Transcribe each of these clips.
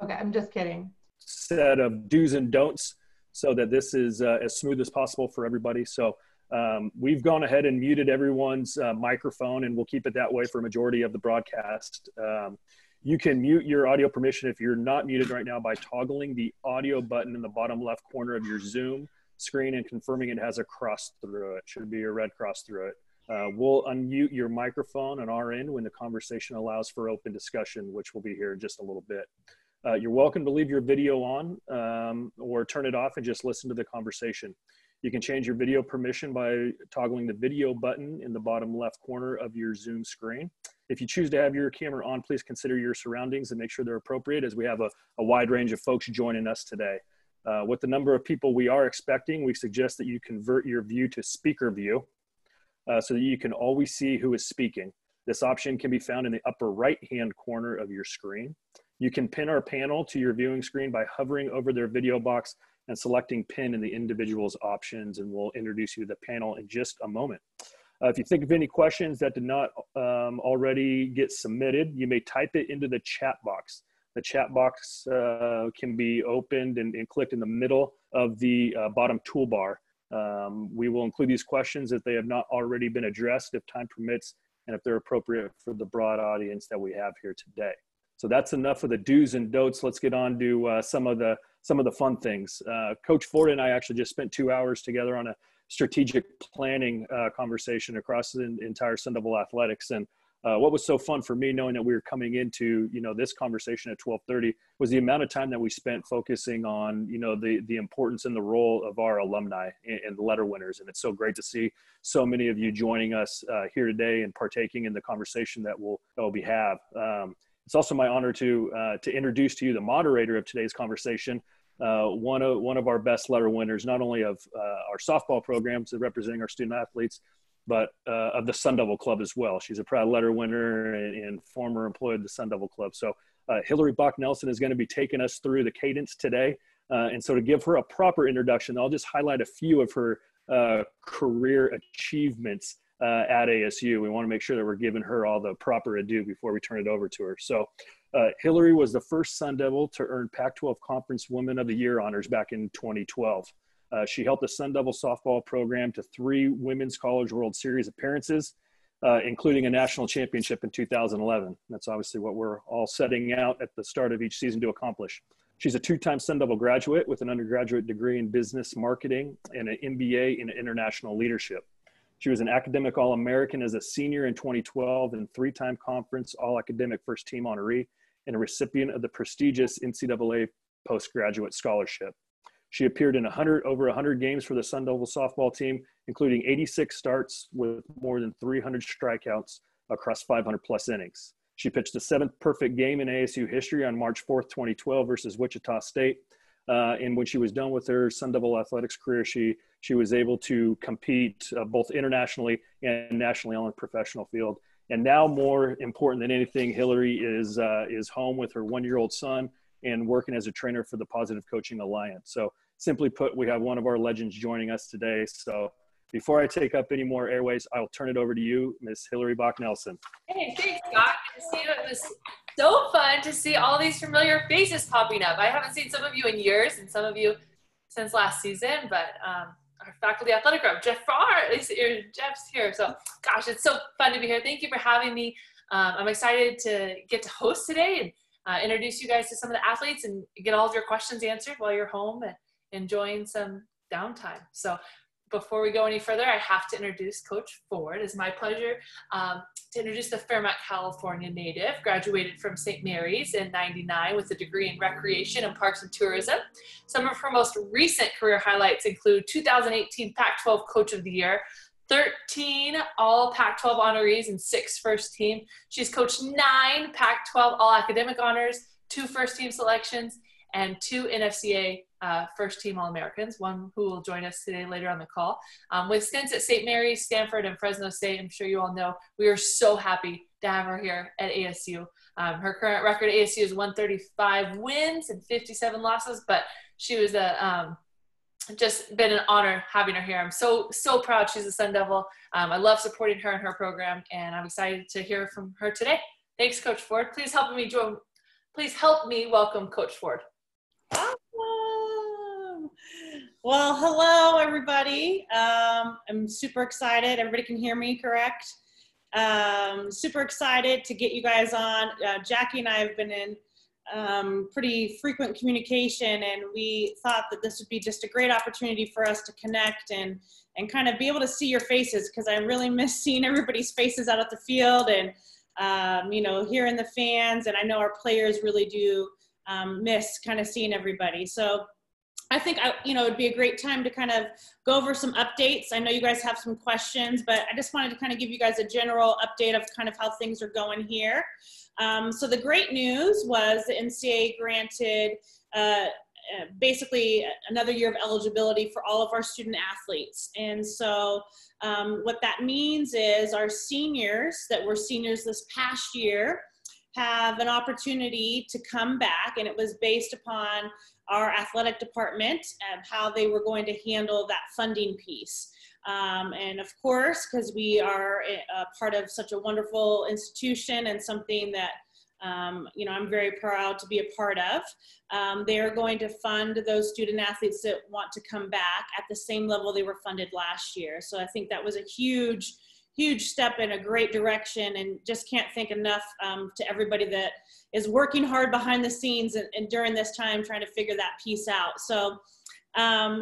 Okay, I'm just kidding. Set of do's and don'ts so that this is as smooth as possible for everybody. So we've gone ahead and muted everyone's microphone, and we'll keep it that way for a majority of the broadcast. You can mute your audio permission if you're not muted right now by toggling the audio button in the bottom left corner of your Zoom screen and confirming it has a cross through it. Should be a red cross through it. We'll unmute your microphone on our end when the conversation allows for open discussion, which will be here in just a little bit. You're welcome to leave your video on or turn it off and just listen to the conversation. You can change your video permission by toggling the video button in the bottom left corner of your Zoom screen. If you choose to have your camera on, please consider your surroundings and make sure they're appropriate, as we have a wide range of folks joining us today. With the number of people we are expecting, we suggest that you convert your view to speaker view so that you can always see who is speaking. This option can be found in the upper right-hand corner of your screen. You can pin our panel to your viewing screen by hovering over their video box and selecting pin in the individual's options, and we'll introduce you to the panel in just a moment. If you think of any questions that did not already get submitted, you may type it into the chat box. The chat box can be opened and clicked in the middle of the bottom toolbar. We will include these questions if they have not already been addressed, if time permits, and if they're appropriate for the broad audience that we have here today. So that's enough of the do's and don'ts. Let's get on to some of the fun things. Coach Ford and I actually just spent 2 hours together on a strategic planning conversation across the entire Sun Devil Athletics. And what was so fun for me, knowing that we were coming into, this conversation at 12:30, was the amount of time that we spent focusing on, the importance and the role of our alumni and the letter winners. And it's so great to see so many of you joining us here today and partaking in the conversation that we'll have. It's also my honor to introduce to you the moderator of today's conversation, one of our best letter winners, not only of our softball programs representing our student athletes, but of the Sun Devil Club as well. She's a proud letter winner and former employee of the Sun Devil Club. So Hillary Bach-Nelson is going to be taking us through the cadence today. And so to give her a proper introduction, I'll just highlight a few of her career achievements at ASU. We want to make sure that we're giving her all the proper ado before we turn it over to her. So Hillary was the first Sun Devil to earn Pac-12 Conference Woman of the Year honors back in 2012. She helped the Sun Devil softball program to 3 Women's College World Series appearances, including a national championship in 2011. That's obviously what we're all setting out at the start of each season to accomplish. She's a 2-time Sun Devil graduate with an undergraduate degree in business marketing and an MBA in international leadership. She was an academic All-American as a senior in 2012 and 3-time conference All-Academic First Team honoree and a recipient of the prestigious NCAA postgraduate scholarship. She appeared in over 100 games for the Sun Devil softball team, including 86 starts with more than 300 strikeouts across 500-plus innings. She pitched the 7th perfect game in ASU history on March 4th, 2012 versus Wichita State. And when she was done with her Sun Devil athletics career, she was able to compete both internationally and nationally on the professional field. And now, more important than anything, Hillary is home with her 1-year-old son and working as a trainer for the Positive Coaching Alliance. So simply put, we have one of our legends joining us today. So before I take up any more airways, I'll turn it over to you, Miss Hillary Bach-Nelson. Hey, thanks, Scott. Good to see you. It was so fun to see all these familiar faces popping up. I haven't seen some of you in years and some of you since last season, but our faculty athletic rep, Jeff's here. So, gosh, it's so fun to be here. Thank you for having me. I'm excited to get to host today and introduce you guys to some of the athletes and get all of your questions answered while you're home and enjoying some downtime. So before we go any further, I have to introduce Coach Ford. It's my pleasure to introduce the Fairmont, California native, graduated from St. Mary's in '99 with a degree in recreation and parks and tourism. Some of her most recent career highlights include 2018 Pac-12 Coach of the Year, 13 all Pac-12 honorees and 6 first team. She's coached 9 Pac-12 all academic honors, 2 first team selections, and 2 NFCA first team All-Americans, one who will join us today later on the call. With stints at St. Mary's, Stanford, and Fresno State, I'm sure you all know, we are so happy to have her here at ASU. Her current record at ASU is 135 wins and 57 losses, but she was just been an honor having her here. I'm so proud she's a Sun Devil. I love supporting her and her program, and I'm excited to hear from her today. Thanks, Coach Ford. Please help me please help me welcome Coach Ford. Awesome. Well, hello, everybody. I'm super excited. Everybody can hear me, correct? Super excited to get you guys on. Jackie and I have been in pretty frequent communication, and we thought that this would be just a great opportunity for us to connect and kind of be able to see your faces, because I really miss seeing everybody's faces out at the field and, you know, hearing the fans. And I know our players really do miss kind of seeing everybody. So I think, you know, it'd be a great time to kind of go over some updates. I know you guys have some questions, but I just wanted to kind of give you guys a general update of kind of how things are going here. So the great news was the NCAA granted basically another year of eligibility for all of our student athletes. And so what that means is our seniors that were seniors this past year have an opportunity to come back, and it was based upon our athletic department and how they were going to handle that funding piece. And of course, because we are a part of such a wonderful institution and something that, you know, I'm very proud to be a part of, they are going to fund those student athletes that want to come back at the same level they were funded last year. So I think that was a huge step in a great direction, and just can't thank enough to everybody that is working hard behind the scenes and during this time trying to figure that piece out. So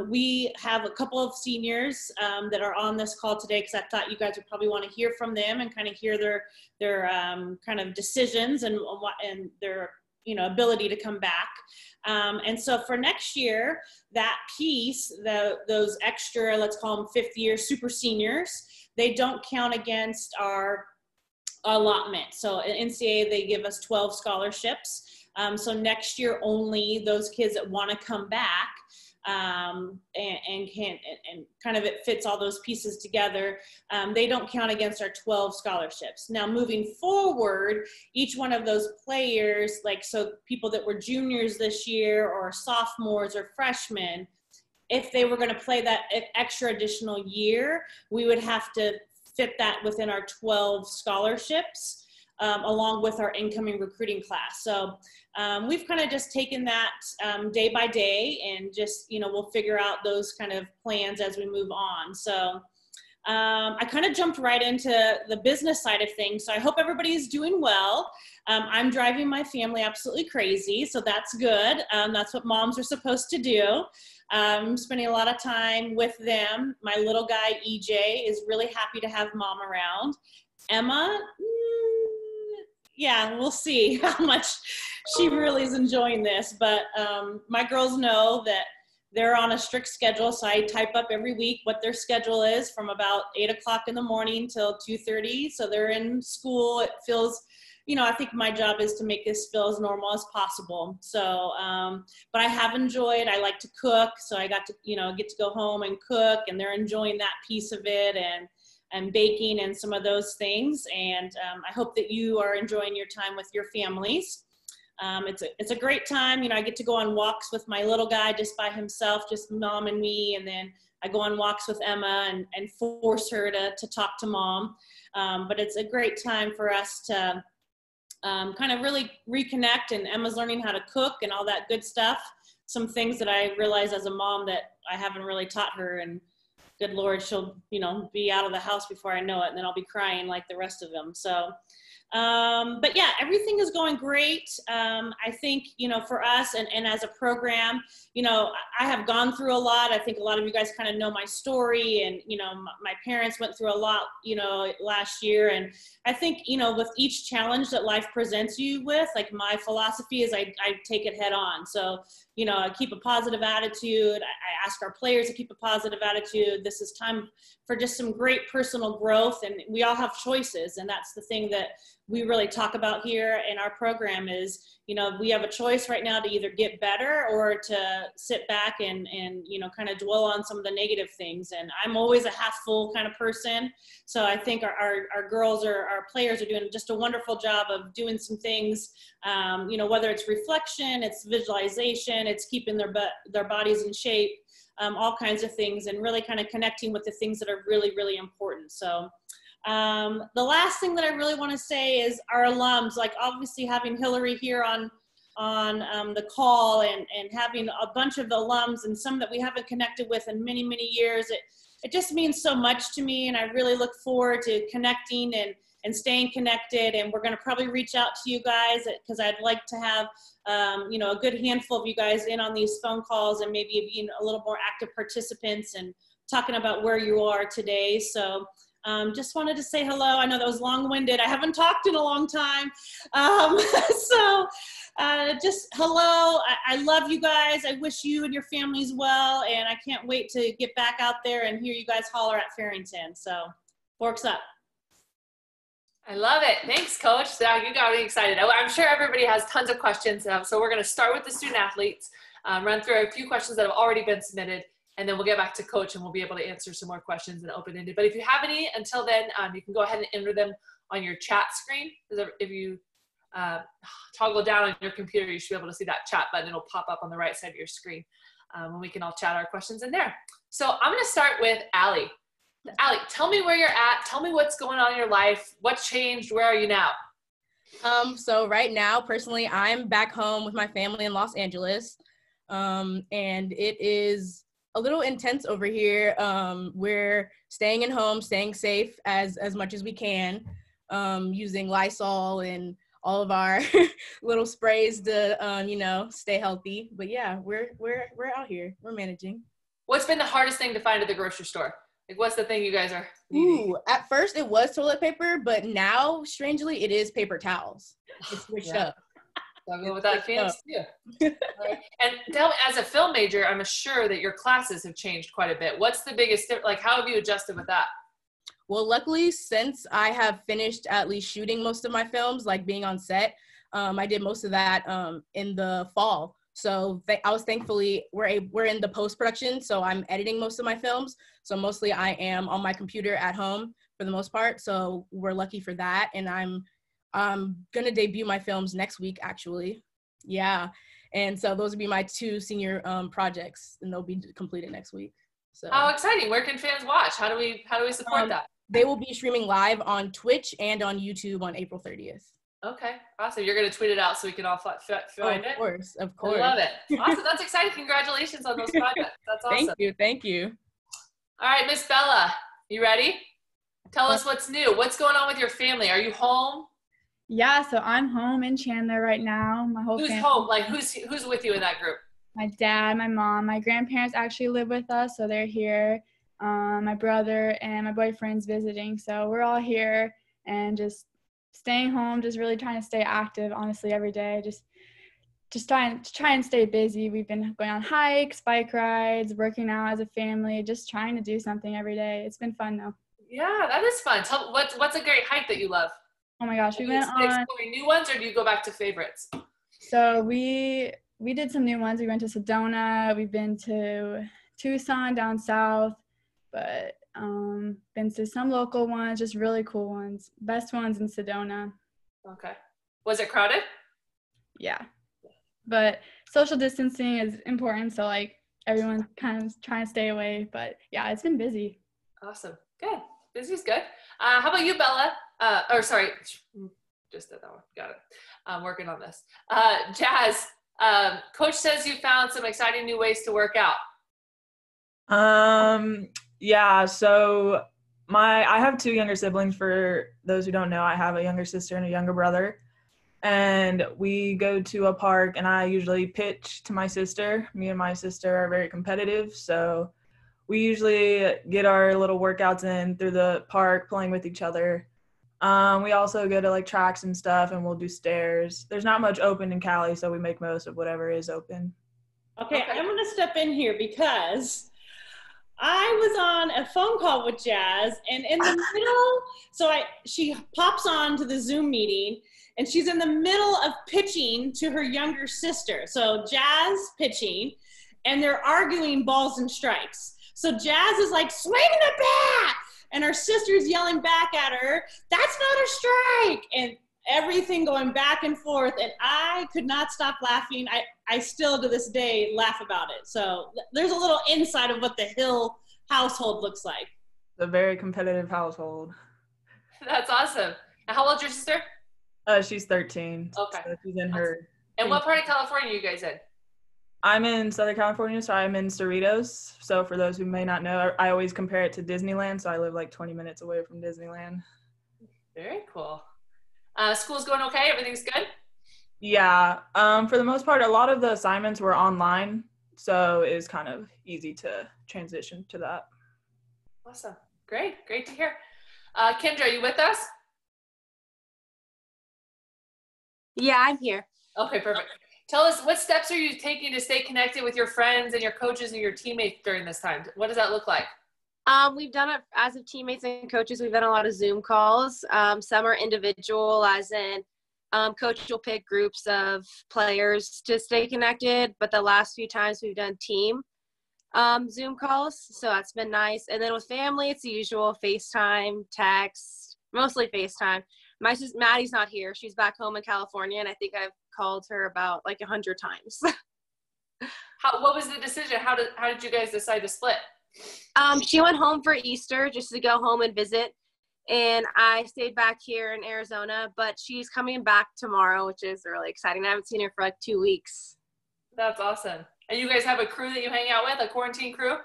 we have a couple of seniors that are on this call today, because I thought you guys would probably want to hear from them and kind of hear their kind of decisions and their, you know, ability to come back. And so for next year, that piece, those extra, let's call them fifth year super seniors, they don't count against our allotment. So at NCAA, they give us 12 scholarships. So next year, only those kids that want to come back and kind of it fits all those pieces together, they don't count against our 12 scholarships. Now moving forward, each one of those players, like, so people that were juniors this year or sophomores or freshmen, if they were going to play that extra additional year, we would have to fit that within our 12 scholarships, along with our incoming recruiting class. So we've kind of just taken that day by day, and just, you know, we'll figure out those kind of plans as we move on. So I kind of jumped right into the business side of things. So I hope everybody is doing well. I'm driving my family absolutely crazy, so that's good. That's what moms are supposed to do. I'm spending a lot of time with them. My little guy, EJ, is really happy to have mom around. Emma, yeah, we'll see how much she really is enjoying this. But my girls know that they're on a strict schedule, so I type up every week what their schedule is from about 8 o'clock in the morning till 2:30. So they're in school. It feels, you know, I think my job is to make this feel as normal as possible. So, but I have enjoyed, I like to cook. So I got to, you know, get to go home and cook, and they're enjoying that piece of it, and baking and some of those things. And I hope that you are enjoying your time with your families. It's a great time. You know, I get to go on walks with my little guy just by himself, just mom and me. And then I go on walks with Emma and force her to talk to mom. But it's a great time for us to kind of really reconnect, and Emma's learning how to cook and all that good stuff. Some things that I realize as a mom that I haven't really taught her, and good Lord, she'll, you know, be out of the house before I know it, and then I'll be crying like the rest of them. So, but yeah, everything is going great. I think, you know, for us and as a program, you know, I have gone through a lot. I think a lot of you guys kind of know my story, and, you know, my parents went through a lot, you know, last year. And I think, you know, with each challenge that life presents you with, like, my philosophy is I take it head on. So, you know, I keep a positive attitude. I ask our players to keep a positive attitude. This is time for just some great personal growth, and we all have choices. And that's the thing that we really talk about here in our program is, you know, we have a choice right now to either get better or to sit back and you know, kind of dwell on some of the negative things. And I'm always a half full kind of person. So I think our girls or our players are doing just a wonderful job of doing some things, you know, whether it's reflection, it's visualization, it's keeping their bodies in shape, all kinds of things, and really kind of connecting with the things that are really, really important. So the last thing that I really want to say is our alums, like obviously having Hillary here on the call, and having a bunch of alums and some that we haven't connected with in many, many years. It just means so much to me, and I really look forward to connecting and staying connected. And we're going to probably reach out to you guys, because I'd like to have a good handful of you guys in on these phone calls, and maybe being a little more active participants and talking about where you are today. So just wanted to say hello. I know that was long-winded. I haven't talked in a long time. Just hello. I love you guys. I wish you and your families well, and I can't wait to get back out there and hear you guys holler at Farrington. So forks up. I love it. Thanks, Coach. You got me excited. I'm sure everybody has tons of questions. So we're going to start with the student athletes, run through a few questions that have already been submitted, and then we'll get back to Coach and we'll be able to answer some more questions and open-ended. But if you have any until then, you can go ahead and enter them on your chat screen. If you toggle down on your computer, you should be able to see that chat button. It'll pop up on the right side of your screen, and we can all chat our questions in there. So I'm going to start with Allie. Allie, tell me where you're at. Tell me what's going on in your life. What changed? Where are you now? So right now, personally, I'm back home with my family in Los Angeles, and it is a little intense over here. We're staying at home, staying safe as much as we can, using Lysol and all of our little sprays to stay healthy. But yeah, we're out here. We're managing. What's been the hardest thing to find at the grocery store? Like, what's the thing you guys are needing? Ooh, at first it was toilet paper, but now, strangely, it is paper towels. It's switched up. I'll go with that Phoenix too. Right. And tell me, as a film major, I'm sure that your classes have changed quite a bit. What's the biggest, how have you adjusted with that? Well, luckily, since I have finished at least shooting most of my films, like being on set, I did most of that in the fall. So I was thankfully, we're in the post-production, so I'm editing most of my films. So mostly I am on my computer at home for the most part. So we're lucky for that. And I'm going to debut my films next week, actually. Yeah. And so those would be my 2 senior projects, and they'll be completed next week. So how exciting. Where can fans watch? How do we support that? They will be streaming live on Twitch and on YouTube on April 30th. Okay, awesome. You're going to tweet it out so we can all find it? Of course. I love it. Awesome. That's exciting. Congratulations on those projects. That's awesome. Thank you. All right, Miss Bella, you ready? Tell us what's new. What's going on with your family? Are you home? Yeah, so I'm home in Chandler right now. My whole family. Who's home? Like, who's with you in that group? My dad, my mom, my grandparents actually live with us, so they're here. My brother and my boyfriend's visiting, so we're all here and just staying home, just really trying to stay active, honestly, every day. Just try and stay busy. We've been going on hikes, bike rides, working out as a family, just trying to do something every day. It's been fun though. Yeah, that is fun. Tell what's a great hike that you love? Oh my gosh, we went on exploring new ones, or do you go back to favorites? So we did some new ones. We went to Sedona. We've been to Tucson down south, but been to some local ones, just really cool ones. Best ones in Sedona. Okay. Was it crowded? Yeah. But social distancing is important, so like everyone's kind of trying to stay away. But yeah, it's been busy. Awesome. Good. Busy's good. How about you, Bella? Just did that one. Got it. I'm working on this. Jazz, Coach says you found some exciting new ways to work out. Yeah, so I have 2 younger siblings. For those who don't know, I have a younger sister and a younger brother. And we go to a park, and I usually pitch to my sister. Me and my sister are very competitive, so we usually get our little workouts in through the park, playing with each other. We also go to like tracks and stuff, and we'll do stairs. There's not much open in Cali, so we make most of whatever is open. Okay. I'm going to step in here because I was on a phone call with Jazz, and in the middle, she pops on to the Zoom meeting, and she's in the middle of pitching to her younger sister. So Jazz pitching, and they're arguing balls and strikes. So Jazz is like, swing the bat! And her sister's yelling back at her, that's not a strike! And everything going back and forth, and I could not stop laughing. I still, to this day, laugh about it. So there's a little insight of what the Hill household looks like. A very competitive household. That's awesome. And how old's your sister? She's 13. Okay. So she's in her And what part of California are you guys in? I'm in Southern California, so I'm in Cerritos. So for those who may not know, I always compare it to Disneyland. So I live like 20 minutes away from Disneyland. Very cool. School's going okay? Everything's good? Yeah. For the most part, a lot of the assignments were online. So it was kind of easy to transition to that. Awesome. Great to hear. Kendra, are you with us? Yeah, I'm here. Okay, perfect. Tell us, what steps are you taking to stay connected with your friends and your coaches and your teammates during this time? What does that look like? We've done it as of teammates and coaches. We've done a lot of Zoom calls. Some are individual, as in coach will pick groups of players to stay connected. But the last few times we've done team Zoom calls, so that's been nice. And then with family, it's the usual FaceTime, text, mostly FaceTime. My sister Maddie's not here; she's back home in California, and I think I've called her about like 100 times. What was the decision? How did you guys decide to split? She went home for Easter just to go home and visit, and I stayed back here in Arizona. But she's coming back tomorrow, which is really exciting. I haven't seen her for like 2 weeks. That's awesome. And you guys have a crew that you hang out with, a quarantine crew?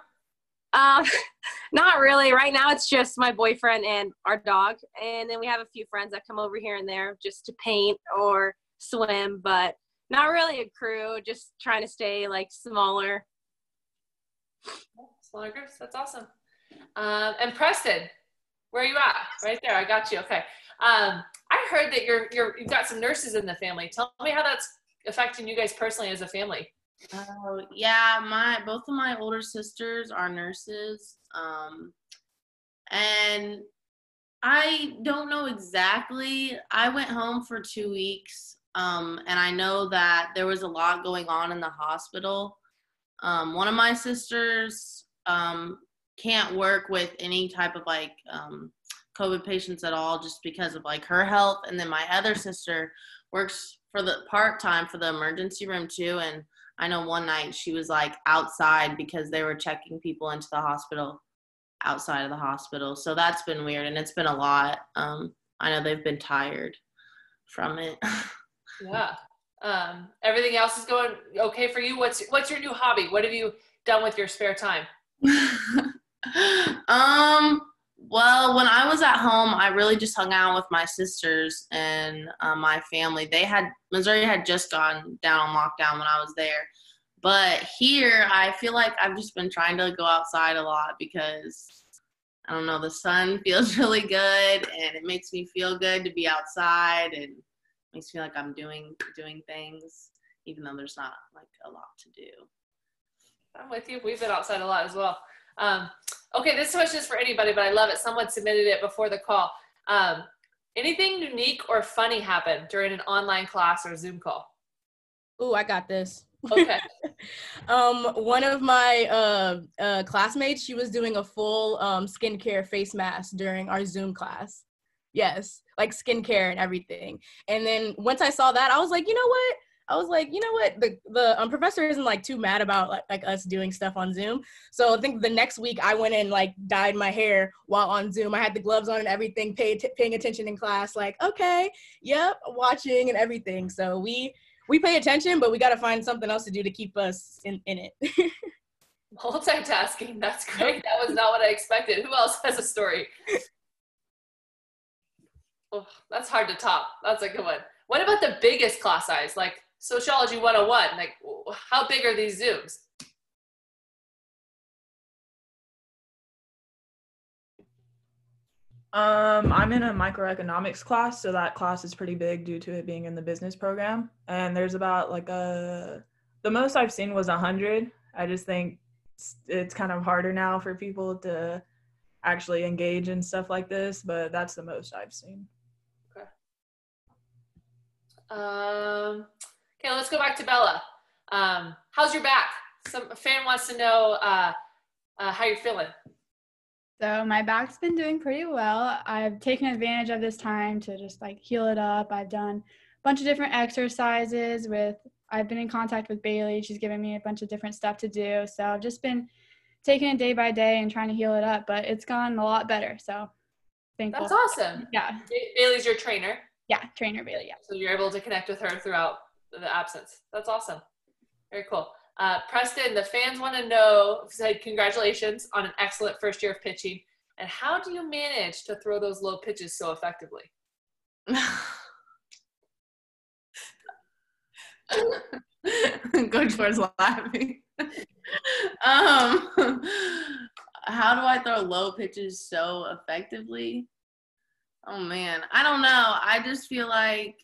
Not really. Right now it's just my boyfriend and our dog. And then we have a few friends that come over here and there just to paint or swim, but not really a crew, just trying to stay like smaller. Smaller groups, that's awesome. And Preston, where are you at? Right there, I got you, okay. I heard that you've got some nurses in the family. Tell me how that's affecting you guys personally as a family. Oh, yeah, both of my older sisters are nurses. And I don't know exactly. I went home for 2 weeks. And I know that there was a lot going on in the hospital. One of my sisters can't work with any type of like COVID patients at all just because of like her health. And then my other sister works for the part-time for the emergency room too. And I know one night she was like outside because they were checking people into the hospital outside of the hospital. So that's been weird, and it's been a lot. I know they've been tired from it. Yeah. Everything else is going okay for you? What's your new hobby? What have you done with your spare time? Well, when I was at home, I really just hung out with my sisters and my family. Missouri had just gone down on lockdown when I was there. But here, I feel like I've just been trying to go outside a lot because, I don't know, the sun feels really good and it makes me feel good to be outside and makes me feel like I'm doing things, even though there's not like a lot to do. I'm with you. We've been outside a lot as well. Okay, this question is for anybody, but I love it. Someone submitted it before the call. Anything unique or funny happen during an online class or Zoom call? Ooh, I got this. Okay. One of my classmates, she was doing a full skincare face mask during our Zoom class. Yes, like skincare and everything. And then once I saw that, I was like, you know what? The professor isn't like too mad about like us doing stuff on Zoom. So I think the next week I went and like dyed my hair while on Zoom. I had the gloves on and everything, paying attention in class. Like, okay, yep, watching and everything. So we pay attention, but we got to find something else to do to keep us in it. Multitasking, that's great. That was not what I expected. Who else has a story? Oh, that's hard to top. That's a good one. What about the biggest class size? Like Sociology 101, like how big are these Zooms? I'm in a microeconomics class, so that class is pretty big due to it being in the business program. And there's about like the most I've seen was 100. I just think it's kind of harder now for people to actually engage in stuff like this, but that's the most I've seen. Okay. Okay, let's go back to Bella. How's your back? A fan wants to know how you're feeling. So my back's been doing pretty well. I've taken advantage of this time to just like heal it up. I've done a bunch of different exercises I've been in contact with Bailey. She's given me a bunch of different stuff to do. So I've just been taking it day by day and trying to heal it up, but it's gone a lot better. So thankful. That's awesome. Yeah. Bailey's your trainer. Yeah, trainer Bailey, yeah. So you're able to connect with her throughout the absence. That's awesome. Very cool. Preston, the fans want to know, said congratulations on an excellent first year of pitching. And how do you manage to throw those low pitches so effectively? Coach Ford's laughing. How do I throw low pitches so effectively? Oh man, I don't know. I just feel like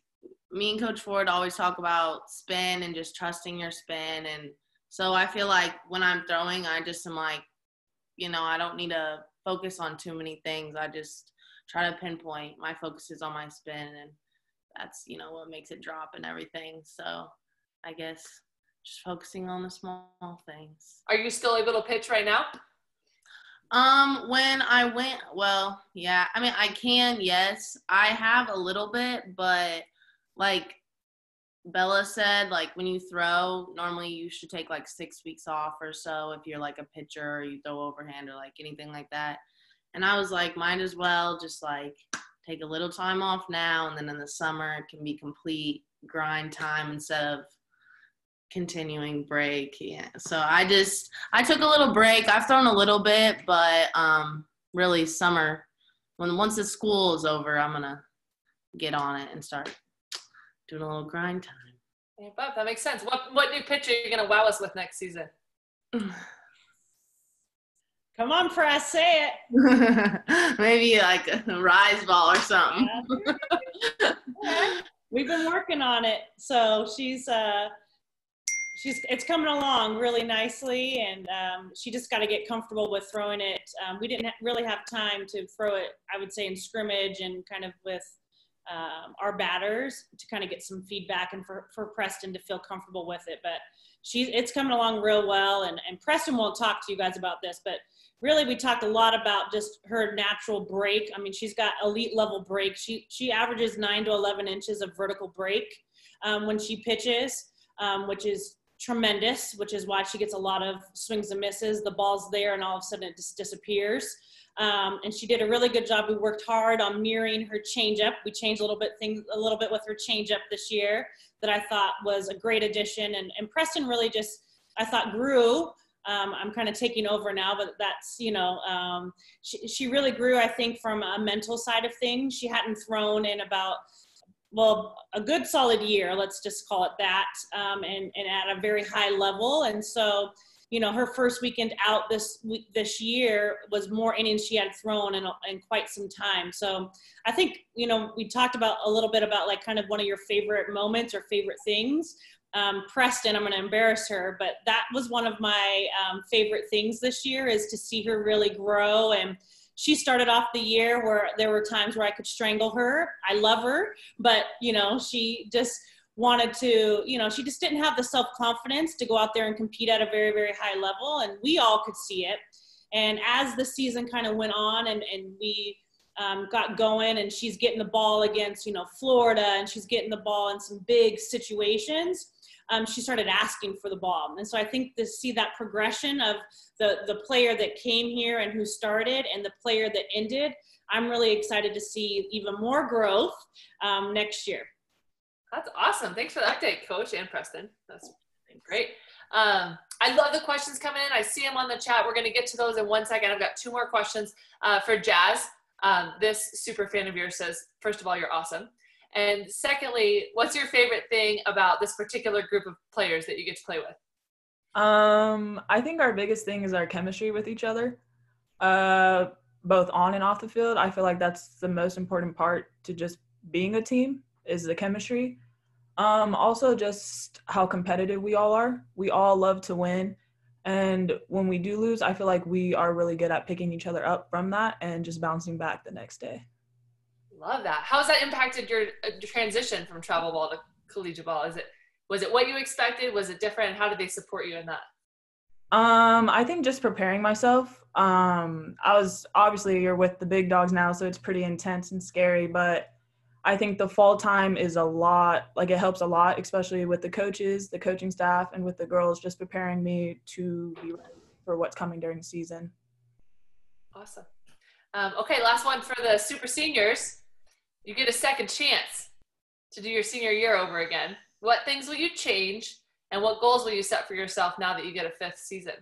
me and Coach Ford always talk about spin and just trusting your spin. And so I feel like when I'm throwing, I just am like, I don't need to focus on too many things. I just try to pinpoint. My focus is on my spin, and that's, what makes it drop and everything. So I guess just focusing on the small things. Are you still able to pitch right now? When I went, well, yeah, I mean, I can, yes. I have a little bit, but like Bella said, like when you throw, normally you should take like 6 weeks off or so if you're like a pitcher or you throw overhand or like anything like that. And I was like, might as well just like take a little time off now, and then in the summer it can be complete grind time instead of continuing break. Yeah. So I took a little break. I've thrown a little bit, but really summer, once the school is over, I'm gonna get on it and start doing a little grind time. Yeah, but that makes sense. What new pitch are you gonna wow us with next season? Come on, Press, say it. Maybe like a rise ball or something. Yeah. We've been working on it, so it's coming along really nicely, and she just got to get comfortable with throwing it. We didn't really have time to throw it, I would say, in scrimmage and kind of with our batters to kind of get some feedback and for Preston to feel comfortable with it. But it's coming along real well, and Preston won't talk to you guys about this, but really we talked a lot about just her natural break. I mean, she's got elite level break. She averages 9 to 11 inches of vertical break when she pitches, which is tremendous, which is why she gets a lot of swings and misses. The ball's there and all of a sudden it just disappears. And she did a really good job. We worked hard on mirroring her changeup. We changed a little bit with her changeup this year that I thought was a great addition. And Preston really just, I thought, grew. I'm kind of taking over now, but that's, she really grew, I think, from a mental side of things. She hadn't thrown in about, a good solid year, let's just call it that, and at a very high level. And so, her first weekend out this year was more innings she had thrown in quite some time. So I think, we talked about a little bit about like kind of one of your favorite moments or favorite things. Preston, I'm going to embarrass her, but that was one of my favorite things this year, is to see her really grow. And she started off the year where there were times where I could strangle her. I love her, but, she just wanted to, she just didn't have the self-confidence to go out there and compete at a very, very high level. And we all could see it. And as the season kind of went on and we got going, and she's getting the ball against, Florida, and she's getting the ball in some big situations, she started asking for the ball. And so I think to see that progression of the player that came here and who started and the player that ended, I'm really excited to see even more growth next year. That's awesome. Thanks for the update, Coach and Preston. That's great. I love the questions coming in. I see them on the chat. We're going to get to those in 1 second. I've got 2 more questions for Jazz. This super fan of yours says, first of all, you're awesome. And secondly, what's your favorite thing about this particular group of players that you get to play with? I think our biggest thing is our chemistry with each other, both on and off the field. I feel like that's the most important part to just being a team, is the chemistry. Also just how competitive we all are. We all love to win. And when we do lose, I feel like we are really good at picking each other up from that and just bouncing back the next day. Love that. How has that impacted your transition from travel ball to collegiate ball? Was it what you expected? Was it different? How did they support you in that? I think just preparing myself. Obviously you're with the big dogs now, so it's pretty intense and scary, but I think the fall time is a lot, like it helps a lot, especially with the coaches, the coaching staff, and with the girls, just preparing me to be ready for what's coming during the season. Awesome. Okay, last one for the super seniors. You get a second chance to do your senior year over again. What things will you change, and what goals will you set for yourself now that you get a 5th season?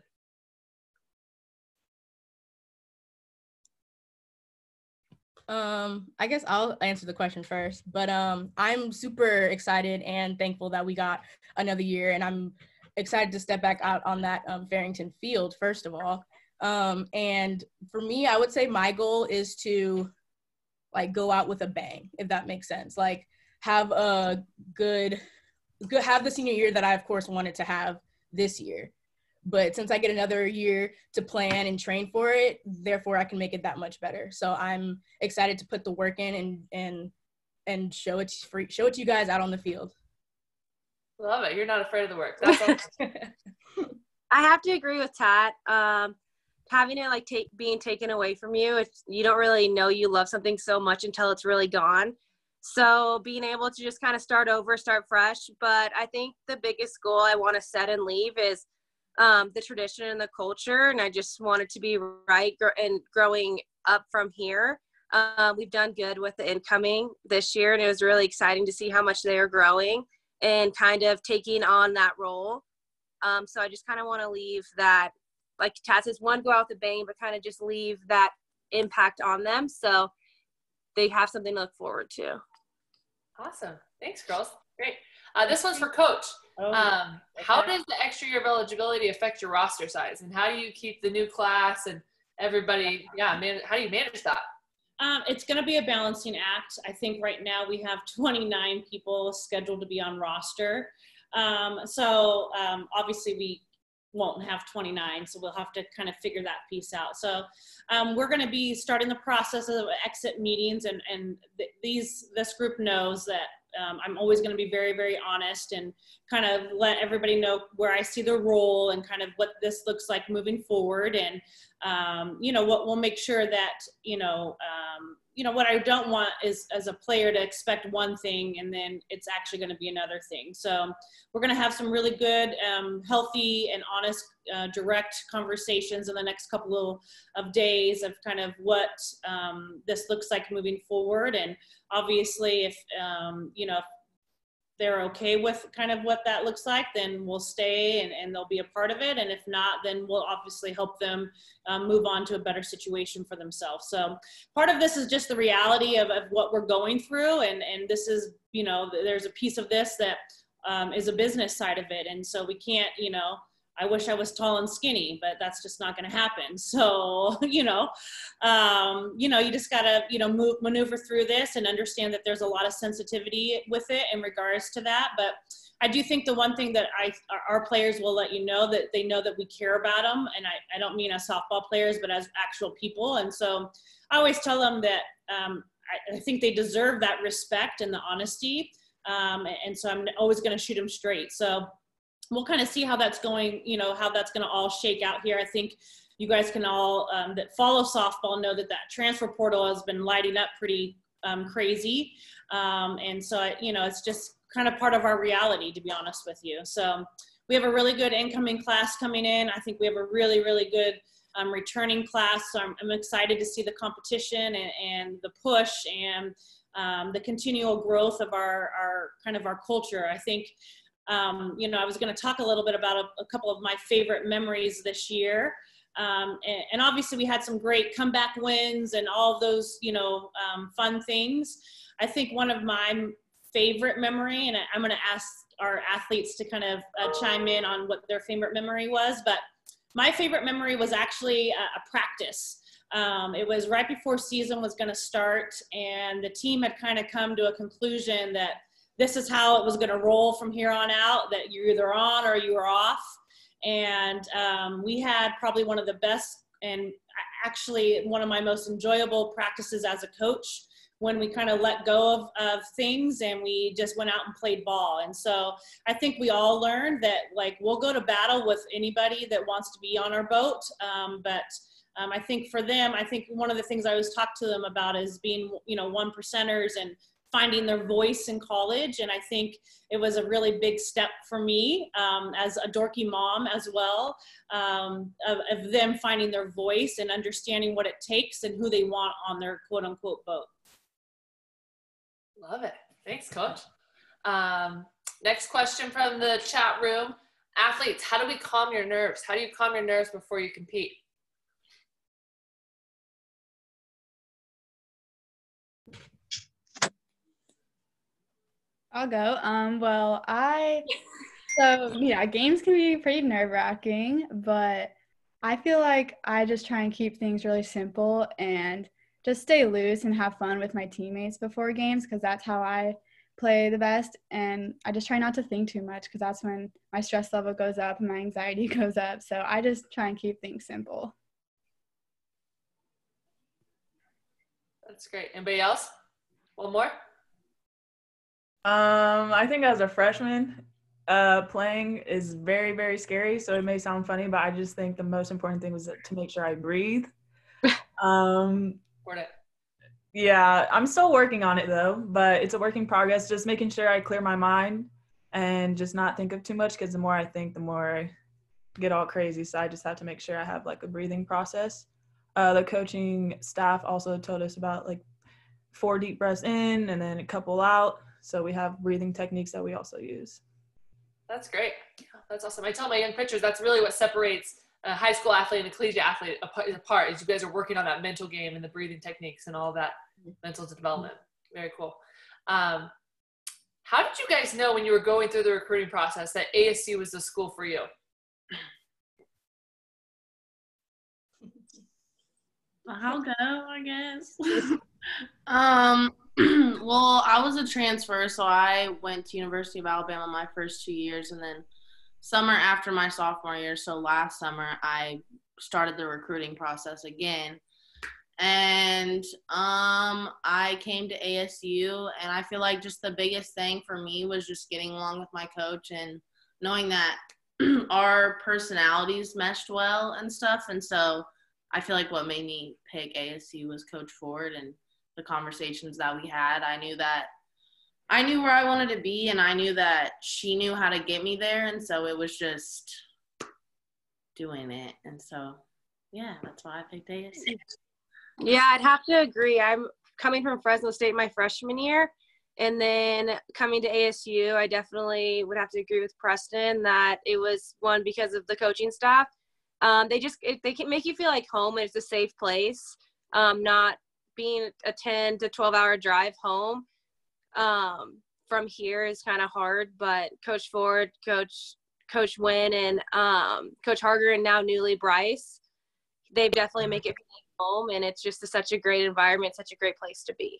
I guess I'll answer the question first, but I'm super excited and thankful that we got another year, and I'm excited to step back out on that Farrington field, first of all. And for me, I would say my goal is to like go out with a bang, if that makes sense. Like have a good have the senior year that I of course wanted to have this year. But since I get another year to plan and train for it, therefore I can make it that much better. So I'm excited to put the work in and show it to you guys out on the field. Love it. You're not afraid of the work. That's awesome. I have to agree with Tat. Having it like being taken away from you, you don't really know you love something so much until it's really gone. So being able to just kind of start over, start fresh. But I think the biggest goal I want to set and leave is the tradition and the culture, and I just want it to be right and growing up from here. We've done good with the incoming this year, and it was really exciting to see how much they are growing and kind of taking on that role. So I just kind of want to leave that, like Tat says, one, go out with a bang, but kind of just leave that impact on them so they have something to look forward to. Awesome. Thanks, girls. Great. This one's for Coach. How does the extra year of eligibility affect your roster size, and how do you keep the new class and everybody, how do you manage that? It's going to be a balancing act. I think right now we have 29 people scheduled to be on roster. So obviously we won't have 29, so we'll have to kind of figure that piece out. So we're going to be starting the process of exit meetings, and this group knows that I'm always going to be very, very honest and kind of let everybody know where I see the role and kind of what this looks like moving forward. And, what we'll make sure that, what I don't want is as a player to expect one thing and then it's actually going to be another thing. So we're going to have some really good, healthy and honest, direct conversations in the next couple of days of kind of what this looks like moving forward. And obviously if they're okay with kind of what that looks like, then we'll stay and they'll be a part of it. And if not, then we'll obviously help them move on to a better situation for themselves. So part of this is just the reality of what we're going through. And this is, there's a piece of this that is a business side of it. And so we can't, I wish I was tall and skinny, but that's just not going to happen. So, you just got to, maneuver through this and understand that there's a lot of sensitivity with it in regards to that. But I do think the one thing that our players will let you know that they know that we care about them. And I don't mean as softball players, but as actual people. And so I always tell them that I think they deserve that respect and the honesty. And so I'm always going to shoot them straight. So we'll kind of see how that's going, how that's going to all shake out here. I think you guys can all that follow softball know that transfer portal has been lighting up pretty crazy. And so, it's just kind of part of our reality, to be honest with you. So we have a really good incoming class coming in. I think we have a really, really good returning class. So I'm excited to see the competition and the push and the continual growth of our kind of our culture. I think, I was going to talk a little bit about a couple of my favorite memories this year. And obviously we had some great comeback wins and all of those, fun things. I think one of my favorite memory, and I'm going to ask our athletes to kind of chime in on what their favorite memory was, but my favorite memory was actually a practice. It was right before season was going to start, and the team had kind of come to a conclusion that this is how it was going to roll from here on out, that you're either on or you were off. And we had probably one of the best and actually one of my most enjoyable practices as a coach when we kind of let go of things and we just went out and played ball. And so I think we all learned that, like, we'll go to battle with anybody that wants to be on our boat. But I think for them, I think one of the things I always talk to them about is being, one percenters and finding their voice in college. And I think it was a really big step for me as a dorky mom as well, of them finding their voice and understanding what it takes and who they want on their quote unquote boat. Love it. Thanks, Coach. Next question from the chat room. Athletes, how do we calm your nerves? How do you calm your nerves before you compete? I'll go. Well, so yeah, games can be pretty nerve-wracking, but I feel like I just try and keep things really simple and just stay loose and have fun with my teammates before games, because that's how I play the best. And I just try not to think too much, because that's when my stress level goes up and my anxiety goes up. So I just try and keep things simple. That's great. Anybody else? One more? I think as a freshman, playing is very, very scary. So it may sound funny, but I just think the most important thing was to make sure I breathe. Yeah, I'm still working on it though, but it's a work in progress. Just making sure I clear my mind and just not think of too much, because the more I think, the more I get all crazy. So I just have to make sure I have like a breathing process. The coaching staff also told us about like 4 deep breaths in and then a couple out. So we have breathing techniques that we also use. That's great. That's awesome. I tell my young pitchers that's really what separates a high school athlete and a collegiate athlete apart, is you guys are working on that mental game and the breathing techniques and all that mental development. Very cool. How did you guys know when you were going through the recruiting process that ASU was the school for you? I'll go, I guess. Well, I was a transfer, so I went to University of Alabama my first 2 years, and then summer after my sophomore year, so last summer, I started the recruiting process again. And I came to ASU, and I feel like just the biggest thing for me was just getting along with my coach and knowing that our personalities meshed well and stuff. And so I feel like what made me pick ASU was Coach Ford and the conversations that we had. I knew where I wanted to be, and I knew that she knew how to get me there. And so it was just doing it. And so, yeah, that's why I picked ASU. Yeah, I'd have to agree. I'm coming from Fresno State my freshman year, and then coming to ASU, I definitely would have to agree with Preston that it was one because of the coaching staff. They can make you feel like home, and it's a safe place. Not being a 10 to 12 hour drive home from here is kind of hard, but Coach Ford, Coach Wynn, and Coach Harger, and now newly Bryce, they definitely make it feel like home, and it's just such a great environment, such a great place to be.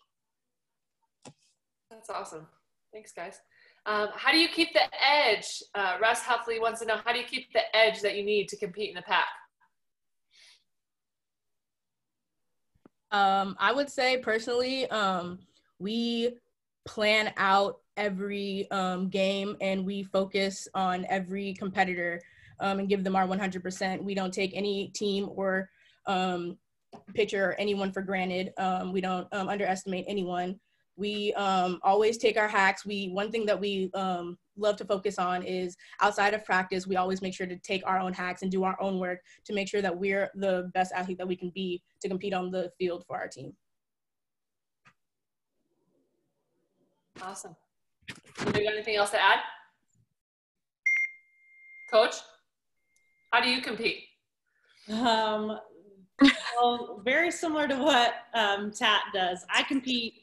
That's awesome. Thanks, guys. How do you keep the edge? Russ Huffley wants to know, how do you keep the edge that you need to compete in the pack? I would say personally, we plan out every game, and we focus on every competitor and give them our 100%. We don't take any team or pitcher or anyone for granted. We don't underestimate anyone. We always take our hacks. One thing that we love to focus on is outside of practice, we always make sure to take our own hacks and do our own work to make sure that we're the best athlete that we can be to compete on the field for our team. Awesome. You got anything else to add? Coach, how do you compete? Well, very similar to what Tat does. I compete.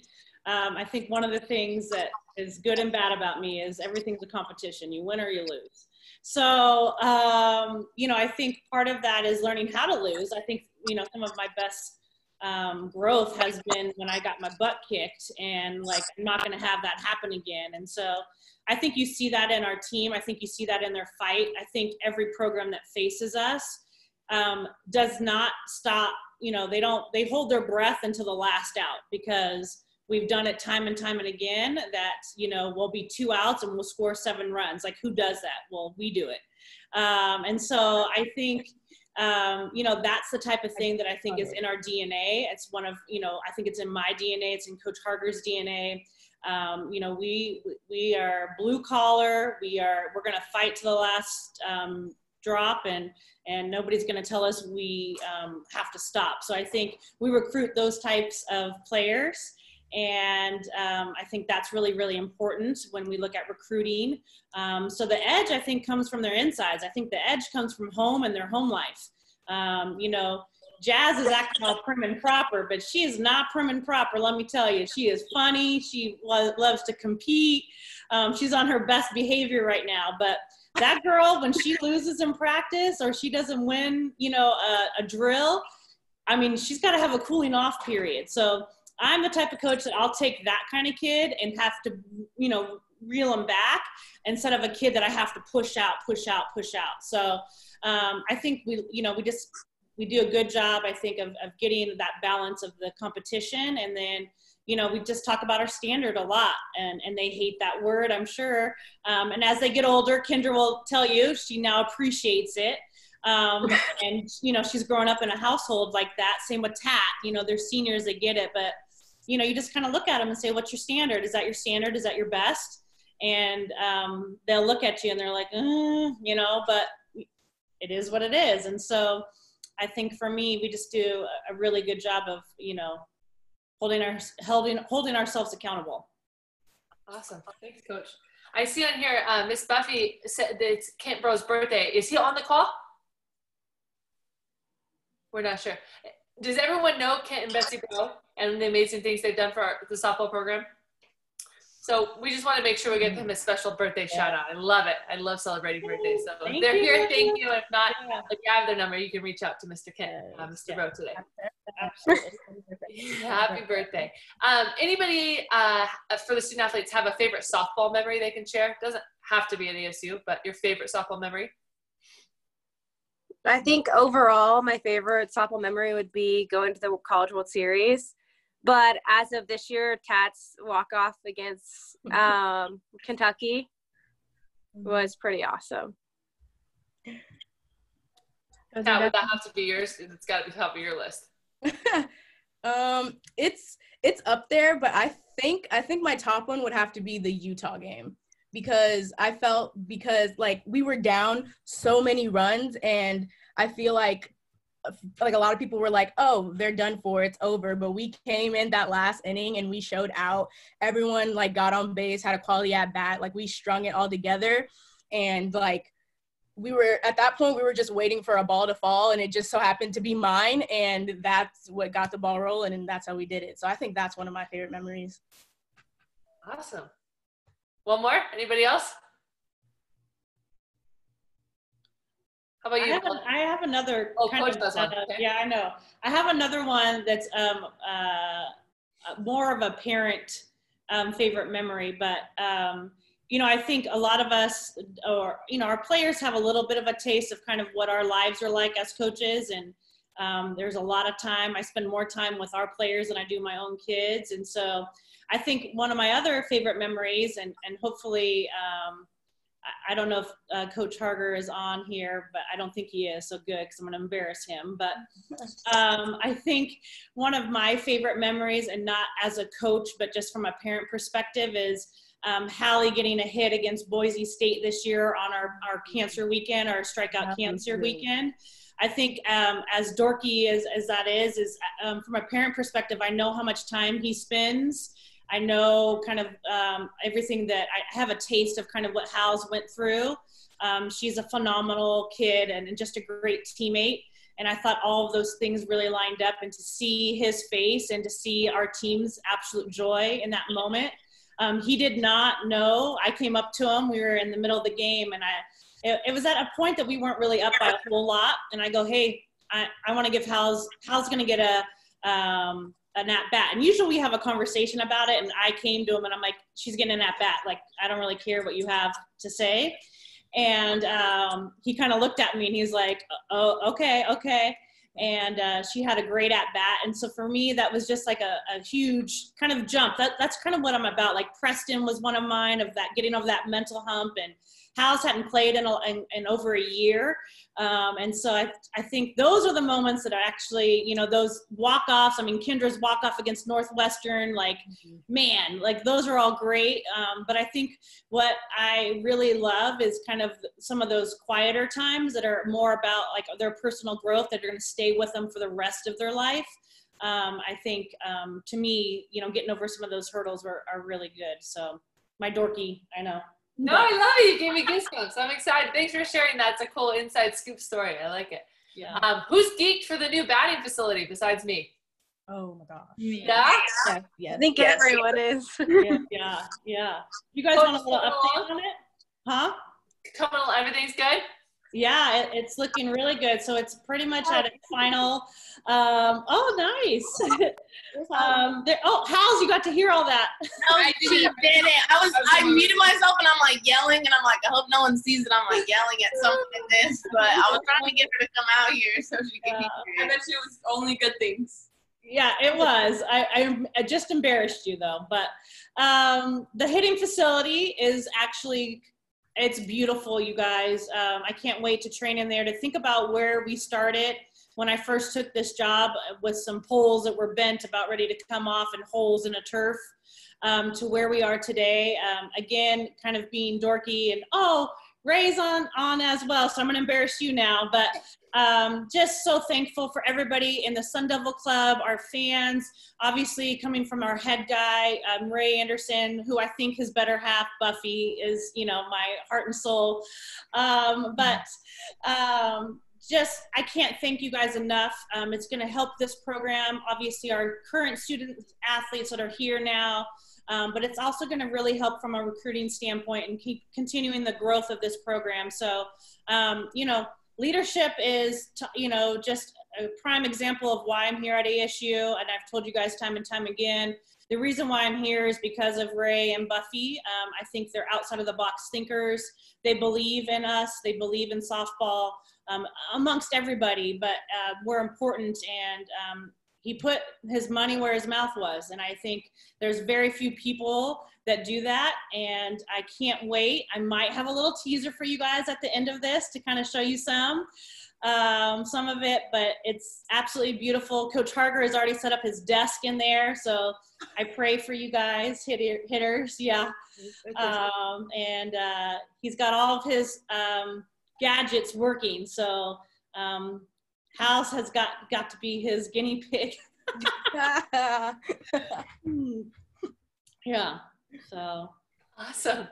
I think one of the things that is good and bad about me is everything's a competition. You win or you lose. So, I think part of that is learning how to lose. I think, some of my best growth has been when I got my butt kicked, and like, I'm not going to have that happen again. And so I think you see that in our team. I think you see that in their fight. I think every program that faces us does not stop. They hold their breath until the last out, because we've done it time and time and again that, we'll be 2 outs and we'll score 7 runs. Like, who does that? Well, we do it. And so I think, that's the type of thing that I think is in our DNA. It's one of, I think it's in my DNA. It's in Coach Harger's DNA. We are blue collar. We're going to fight to the last drop, and nobody's going to tell us we have to stop. So I think we recruit those types of players. And I think that's really, really important when we look at recruiting. So the edge, I think, comes from their insides. I think the edge comes from home and their home life. You know, Jazz is acting all prim and proper, but she is not prim and proper, let me tell you. She is funny. She loves to compete. She's on her best behavior right now. But that girl, when she loses in practice or she doesn't win, you know, a drill, I mean, she's got to have a cooling off period. So I'm the type of coach that I'll take that kind of kid and have to, you know, reel them back instead of a kid that I have to push out. So I think we do a good job, I think, of getting that balance of the competition. And then, you know, we just talk about our standard a lot, and they hate that word, I'm sure. And as they get older, Kendra will tell you, she now appreciates it. And, you know, she's growing up in a household like that. Same with Tat, you know, they're seniors, they get it. But, you know, you just kind of look at them and say, what's your standard? Is that your standard? Is that your best? And they'll look at you and they're like, you know, but it is what it is. And so I think for me, we just do a really good job of, you know, holding ourselves accountable. Awesome. Thanks, Coach. I see on here, Miss Buffy said that it's Kent Bro's birthday. Is he on the call? We're not sure. Does everyone know Kent and Betsy Bro and the amazing things they've done for the softball program? So we just want to make sure we give him a special birthday shout out. I love it. I love celebrating birthdays. So if they're here, thank you. If not, if you have their number, you can reach out to Mr. Kent, Mr. Bro today. Absolutely. Happy birthday. Anybody for the student athletes have a favorite softball memory they can share? Doesn't have to be at ASU, but your favorite softball memory? I think overall, my favorite softball memory would be going to the College World Series. But as of this year, Tat's walk-off against Kentucky was pretty awesome. Tat, would that have to be yours? It's got to be top of your list. It's up there, but I think my top one would have to be the Utah game, because like we were down so many runs, and I feel like a lot of people were like, oh, they're done for, it's over. But we came in that last inning and we showed out. Everyone like got on base, had a quality at bat. Like we strung it all together. And like we were at that point, we were just waiting for a ball to fall, and it just so happened to be mine. And that's what got the ball rolling, and that's how we did it. So I think that's one of my favorite memories. Awesome. One more? Anybody else? How about you? I have another kind of one. Okay. Yeah, I know. I have another one that's more of a parent favorite memory, but you know, I think a lot of us, or you know, our players have a little bit of a taste of kind of what our lives are like as coaches, and there's a lot of time. I spend more time with our players than I do my own kids, and so I think one of my other favorite memories, and hopefully. I don't know if Coach Harger is on here, but I don't think he is, so good, because I'm going to embarrass him. But I think one of my favorite memories, and not as a coach, but just from a parent perspective, is Hallie getting a hit against Boise State this year on our cancer weekend, our strikeout cancer weekend. I think as dorky as that is from a parent perspective, I know how much time he spends. I know kind of everything that I have a taste of kind of what Hal's went through. She's a phenomenal kid and just a great teammate. And I thought all of those things really lined up, and to see his face and to see our team's absolute joy in that moment. He did not know. I came up to him. We were in the middle of the game, and it was at a point that we weren't really up by a whole lot. And I go, hey, I want to give Hal's going to get an at-bat. And usually we have a conversation about it, and I came to him and I'm like, she's getting an at-bat. Like, I don't really care what you have to say. And he kind of looked at me and he's like, oh, okay. And she had a great at-bat. And so for me, that was just like a huge kind of jump. That's kind of what I'm about. Like Preston was one of mine, of that, getting over that mental hump, and Hal's hadn't played in over a year. And so I think those are the moments that are actually, you know, those walk-offs. I mean, Kendra's walk-off against Northwestern, like, man, like those are all great. But I think what I really love is kind of some of those quieter times that are more about like their personal growth, that are going to stay with them for the rest of their life. I think to me, you know, getting over some of those hurdles are really good. So my dorky, I know. No, I love it. You gave me goosebumps. I'm excited. Thanks for sharing that. It's a cool inside scoop story. I like it. Yeah. Who's geeked for the new batting facility besides me? Oh my gosh. Yeah? Yes. I think everyone is. Yeah. You guys want a little update on it? Huh? Coming along, everything's good? Yeah, it's looking really good. So it's pretty much at its final. Oh, nice. How's you got to hear all that? No, she did it. I muted myself and I'm like yelling and I'm like, I hope no one sees it. I'm like yelling at someone in this, but I was trying to get her to come out here so she could hear it. I bet you it was only good things. Yeah, it was. I just embarrassed you though, but the hitting facility is actually, it's beautiful, you guys. I can't wait to train in there. To think about where we started when I first took this job with some poles that were bent about ready to come off and holes in a turf, to where we are today. Again, kind of being dorky and Ray's on as well, so I'm gonna embarrass you now, but just so thankful for everybody in the Sun Devil Club, our fans, obviously coming from our head guy, Ray Anderson, who I think his better half, Buffy, is, you know, my heart and soul. Just, I can't thank you guys enough. It's gonna help this program, obviously our current student athletes that are here now, but it's also going to really help from a recruiting standpoint and keep continuing the growth of this program. So, you know, leadership is, you know, just a prime example of why I'm here at ASU. And I've told you guys time and time again, the reason why I'm here is because of Ray and Buffy. I think they're outside of the box thinkers. They believe in us. They believe in softball amongst everybody, but we're important, and he put his money where his mouth was. And I think there's very few people that do that. And I can't wait. I might have a little teaser for you guys at the end of this to kind of show you some of it, but it's absolutely beautiful. Coach Harger has already set up his desk in there. So I pray for you guys, hitters. Yeah. And he's got all of his gadgets working. So House has got to be his guinea pig. Yeah. So awesome.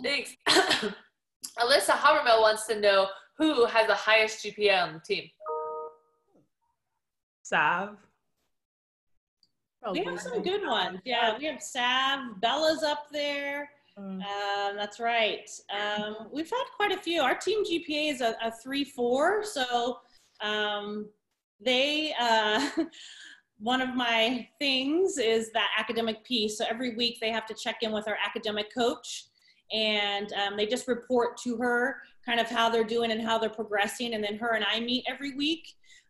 Thanks. Alyssa Habermill wants to know who has the highest GPA on the team. Sav. We have some good ones. Yeah, we have Sav. Bella's up there. That's right. We've had quite a few. Our team GPA is a 3.4. So one of my things is that academic piece. So every week they have to check in with our academic coach, and they just report to her kind of how they're doing and how they're progressing. And then her and I meet every week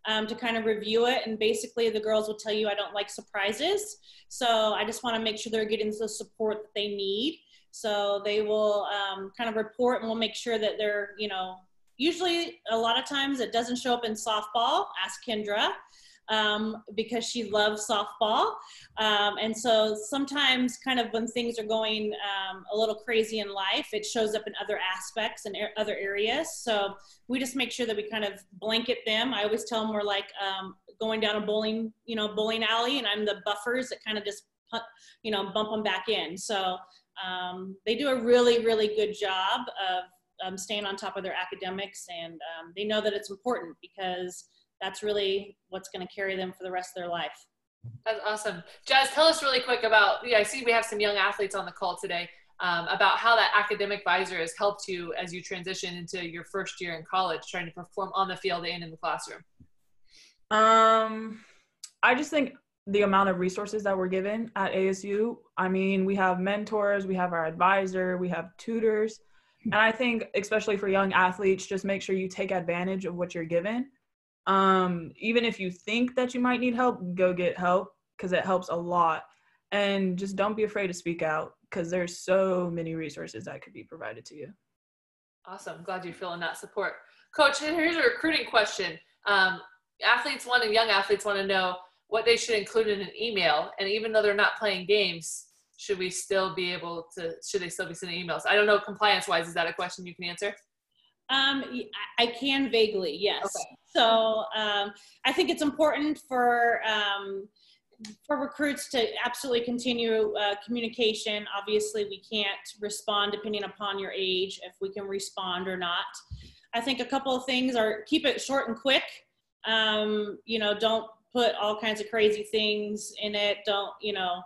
to kind of review it. And basically the girls will tell you I don't like surprises. So I just want to make sure they're getting the support that they need. So they will kind of report, and we'll make sure that they're, you know, usually a lot of times it doesn't show up in softball. Ask Kendra. Because she loves softball. And so sometimes kind of when things are going a little crazy in life, it shows up in other aspects and other areas. So we just make sure that we kind of blanket them. I always tell them we're like going down a bowling alley, and I'm the buffers that kind of just, you know, bump them back in. So they do a really, really good job of staying on top of their academics, and they know that it's important because that's really what's going to carry them for the rest of their life. That's awesome. Jazz, tell us really quick about, I see we have some young athletes on the call today, about how that academic advisor has helped you as you transition into your first year in college, trying to perform on the field and in the classroom. I just think the amount of resources that we're given at ASU, I mean, we have mentors, we have our advisor, we have tutors. And I think especially for young athletes, just make sure you take advantage of what you're given. Even if you think that you might need help, go get help, because it helps a lot. And just don't be afraid to speak out, because there's so many resources that could be provided to you. Awesome. Glad you're feeling that support. Coach, here's a recruiting question. Young athletes want to know what they should include in an email. And even though they're not playing games, should they still be sending emails? I don't know, compliance wise, is that a question you can answer? I can vaguely, yes. Okay. So I think it's important for recruits to absolutely continue communication. Obviously, we can't respond depending upon your age, if we can respond or not. I think a couple of things are keep it short and quick. You know, don't put all kinds of crazy things in it. Don't, you know,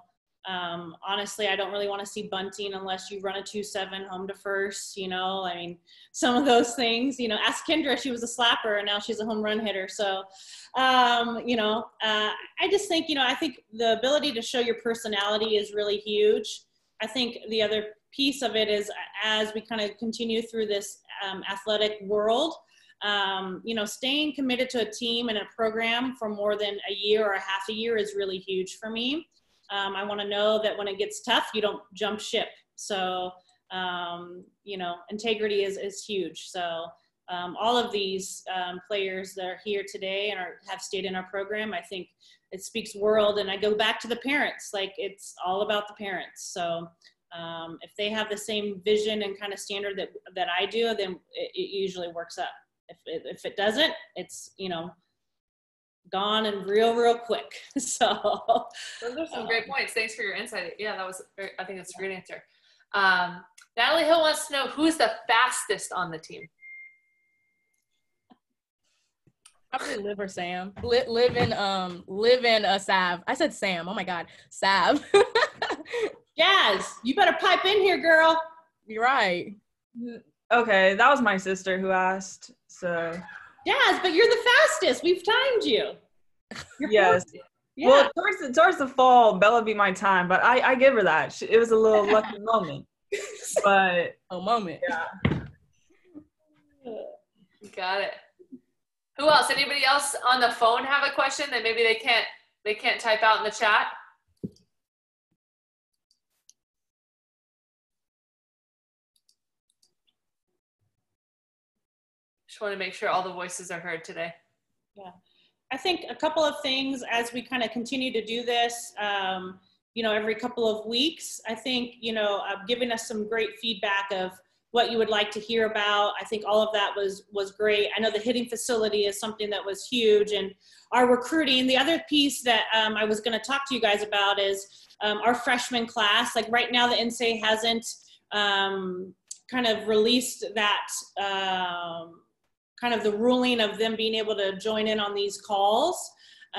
honestly, I don't really want to see bunting unless you run a 2-7 home to first, you know, I mean, some of those things, you know, ask Kendra, she was a slapper and now she's a home run hitter. So, you know, I just think, you know, I think the ability to show your personality is really huge. I think the other piece of it is as we kind of continue through this athletic world, you know, staying committed to a team and a program for more than a year or a half a year is really huge for me. I want to know that when it gets tough, you don't jump ship. So, you know, integrity is huge. So all of these players that are here today and have stayed in our program, I think it speaks world. And I go back to the parents, like it's all about the parents. So if they have the same vision and kind of standard that I do, then it usually works up. If it doesn't, it's, you know, gone and real quick. So those are some great points. Thanks for your insight. Yeah, that was, I think that's a great answer. Natalie Hill wants to know who's the fastest on the team. Probably Liv or Sam. Liv and Sav. I said Sam. Oh my God, Sav. Jazz, you better pipe in here, girl. You're right. Okay, that was my sister who asked. So. Jazz, but you're the fastest. We've timed you. Yes. Yeah. Well, towards the fall, Bella beat my time, but I give her that. It was a little lucky moment. But a moment. Yeah. Got it. Who else? Anybody else on the phone have a question that maybe they can't type out in the chat? Just want to make sure all the voices are heard today. Yeah. I think a couple of things as we kind of continue to do this, you know, every couple of weeks, I think, you know, giving us some great feedback of what you would like to hear about. I think all of that was great. I know the hitting facility is something that was huge, and our recruiting. The other piece that I was going to talk to you guys about is our freshman class. Like right now, the NSA hasn't kind of released that kind of the ruling of them being able to join in on these calls,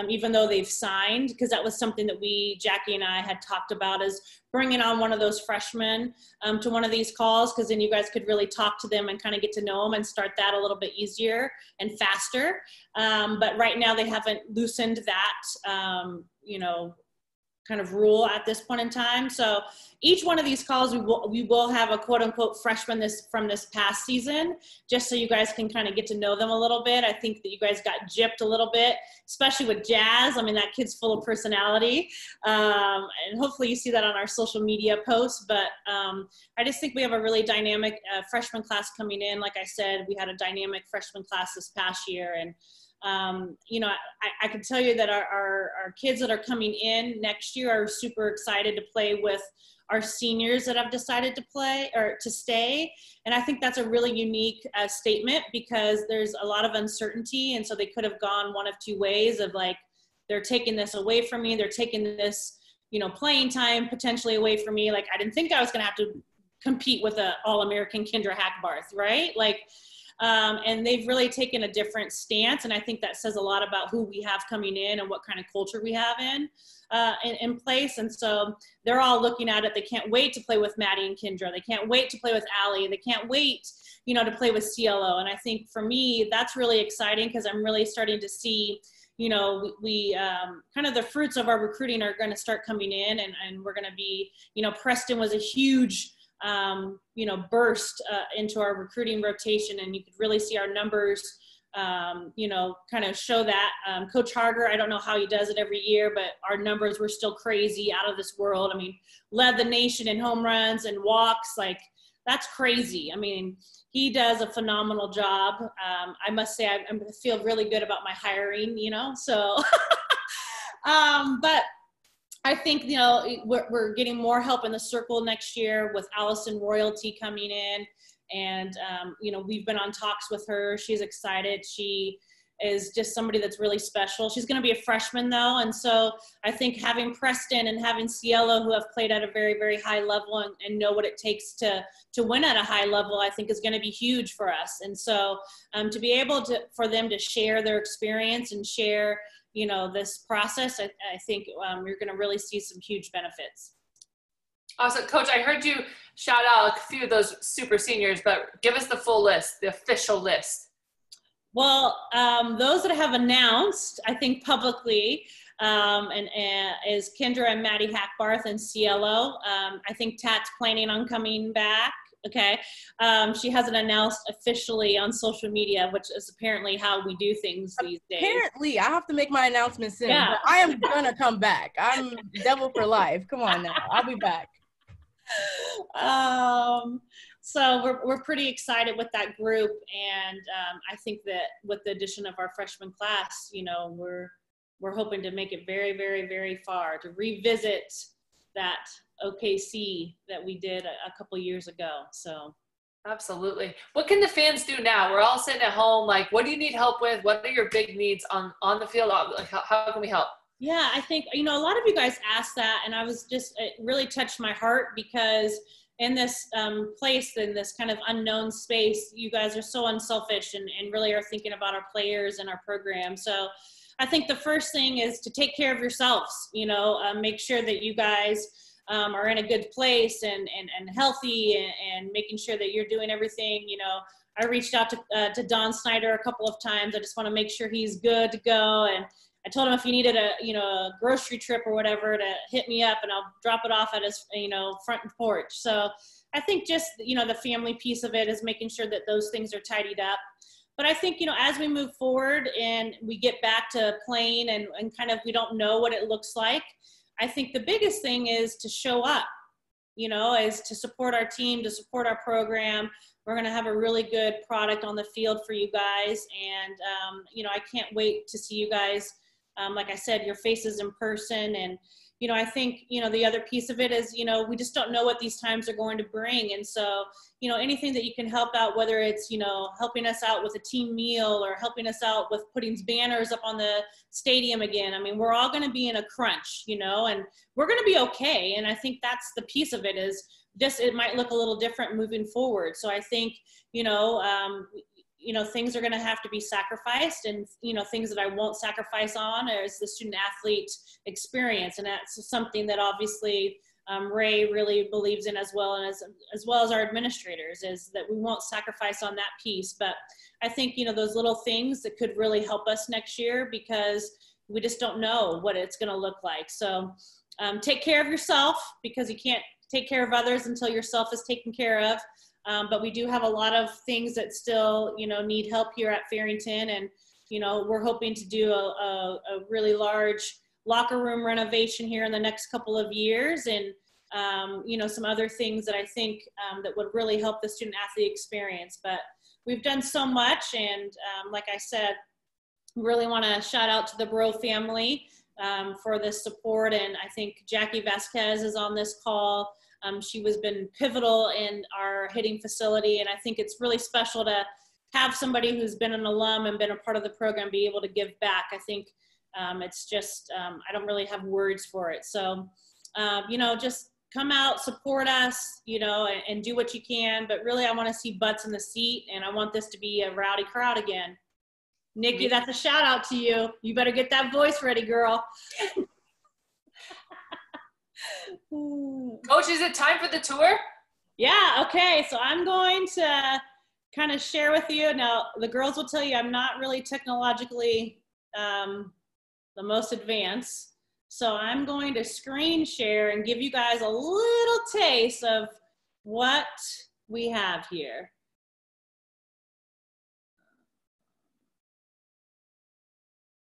even though they've signed, because that was something that Jackie and I had talked about, is bringing on one of those freshmen to one of these calls, because then you guys could really talk to them and kind of get to know them and start that a little bit easier and faster. But right now they haven't loosened that, you know, kind of rule at this point in time. So each one of these calls, we will have a quote unquote freshman from this past season, just so you guys can kind of get to know them a little bit. I think that you guys got gypped a little bit, especially with Jazz. I mean, that kid's full of personality. And hopefully you see that on our social media posts. But I just think we have a really dynamic freshman class coming in. Like I said, we had a dynamic freshman class this past year. And you know, I can tell you that our kids that are coming in next year are super excited to play with our seniors that have decided to play or to stay. And I think that's a really unique statement, because there's a lot of uncertainty. And so they could have gone one of two ways of like, they're taking this away from me. They're taking this, you know, playing time potentially away from me. Like, I didn't think I was going to have to compete with a All-American Kendra Hackbarth, right? Like, and they've really taken a different stance. And I think that says a lot about who we have coming in and what kind of culture we have in place. And so they're all looking at it. They can't wait to play with Maddie and Kendra. They can't wait to play with Allie. They can't wait, you know, to play with CLO. And I think for me, that's really exciting, because I'm really starting to see, you know, we kind of the fruits of our recruiting are going to start coming in, and we're going to be, you know, Preston was a huge you know, burst into our recruiting rotation, and you could really see our numbers, you know, kind of show that. Coach Harger, I don't know how he does it every year, but our numbers were still crazy, out of this world. I mean, led the nation in home runs and walks. Like, that's crazy. I mean, he does a phenomenal job. I must say, I feel really good about my hiring, you know, so, but I think, you know, we're getting more help in the circle next year with Allison Royalty coming in. And, you know, we've been on talks with her. She's excited. She is just somebody that's really special. She's going to be a freshman though. And so I think having Preston and having Cielo, who have played at a very, very high level and know what it takes to win at a high level, I think is going to be huge for us. And so to be able for them to share their experience and share, you know, this process, I think you're going to really see some huge benefits. Awesome. Coach, I heard you shout out a few of those super seniors, but give us the full list, the official list. Well, those that have announced, I think publicly, is Kendra and Maddie Hackbarth and Cielo. I think Tat's planning on coming back. Okay. She hasn't announced officially on social media, which is apparently how we do things these days. Apparently, I have to make my announcement soon. Yeah. But I am gonna come back. I'm devil for life. Come on now, I'll be back. So we're pretty excited with that group, and I think that with the addition of our freshman class, you know, we're hoping to make it very, very, very far, to revisit that OKC that we did a couple years ago. So absolutely. What can the fans do now? We're all sitting at home. Like, what do you need help with? What are your big needs on the field? Like, how can we help? Yeah, I think, you know, a lot of you guys asked that, and I was just, it really touched my heart, because in this place, in this kind of unknown space, you guys are so unselfish and really are thinking about our players and our program. So I think the first thing is to take care of yourselves, you know, make sure that you guys are in a good place and healthy, and making sure that you're doing everything. You know, I reached out to Don Snyder a couple of times. I just want to make sure he's good to go. And I told him if he needed a grocery trip or whatever, to hit me up and I'll drop it off at his, front porch. So I think just, the family piece of it is making sure that those things are tidied up. But I think, as we move forward and we get back to playing and kind of, we don't know what it looks like, I think the biggest thing is to show up, is to support our team, to support our program. We're going to have a really good product on the field for you guys. And, I can't wait to see you guys. Like I said, your faces in person. And, I think, the other piece of it is, we just don't know what these times are going to bring. And so, anything that you can help out, whether it's, helping us out with a team meal or helping us out with putting banners up on the stadium again. I mean, we're all going to be in a crunch, and we're going to be okay. And I think that's the piece of it, is just, it might look a little different moving forward. So I think, things are going to have to be sacrificed, and, things that I won't sacrifice on is the student athlete experience. And that's something that obviously Ray really believes in, as well as our administrators, is that we won't sacrifice on that piece. But I think, those little things that could really help us next year, because we just don't know what it's going to look like. So take care of yourself, because you can't take care of others until yourself is taken care of. But we do have a lot of things that still, need help here at Farrington. And, we're hoping to do a really large locker room renovation here in the next couple of years. And, some other things that I think that would really help the student athlete experience. But we've done so much. And like I said, really want to shout out to the Bro family for this support. And I think Jackie Vasquez is on this call. She has been pivotal in our hitting facility, and I think it's really special to have somebody who's been an alum and been a part of the program be able to give back. I think it's just, I don't really have words for it. So, just come out, support us, and do what you can. But really, I want to see butts in the seat, and I want this to be a rowdy crowd again. Nikki, that's a shout out to you. You better get that voice ready, girl. Coach, is it time for the tour? Yeah, okay. So I'm going to kind of share with you. Now, the girls will tell you I'm not really technologically the most advanced. So I'm going to screen share and give you guys a little taste of what we have here.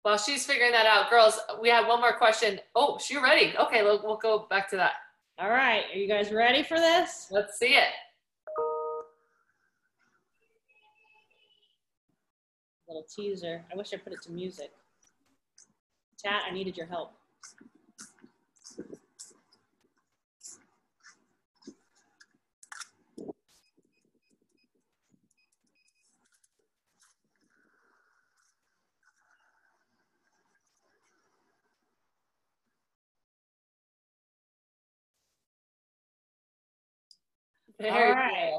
While she's figuring that out, girls, we have one more question. Oh, she's ready. Okay, we'll go back to that. All right, are you guys ready for this? Let's see it. Little teaser. I wish I put it to music. Tat, I needed your help. Very All right.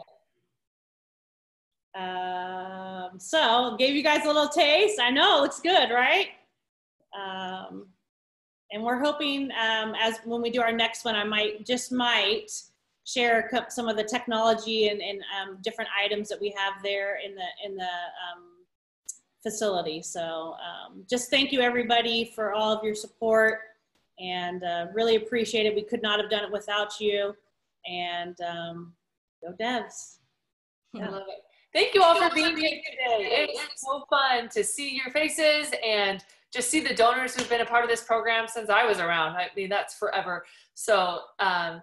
cool. So gave you guys a little taste. I know it looks good, right? And we're hoping as when we do our next one, I might share some of the technology and different items that we have there in the facility. So just thank you everybody for all of your support, and really appreciate it. We could not have done it without you. And go Devs. I love it. Thank you all for being here today. It's so fun to see your faces and just see the donors who've been a part of this program since I was around. I mean, that's forever. So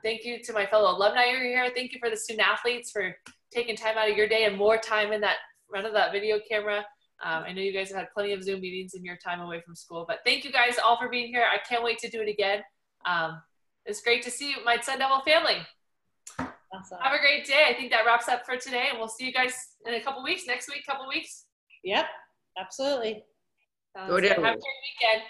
thank you to my fellow alumni who are here. Thank you for the student athletes for taking time out of your day and more time in that front of that video camera. I know you guys have had plenty of Zoom meetings in your time away from school, but thank you guys all for being here. I can't wait to do it again. It's great to see my Sun Devil family. Awesome. Have a great day. I think that wraps up for today, and we'll see you guys in a couple weeks, next week, couple weeks. Yep, absolutely. Sounds good. Have a great weekend.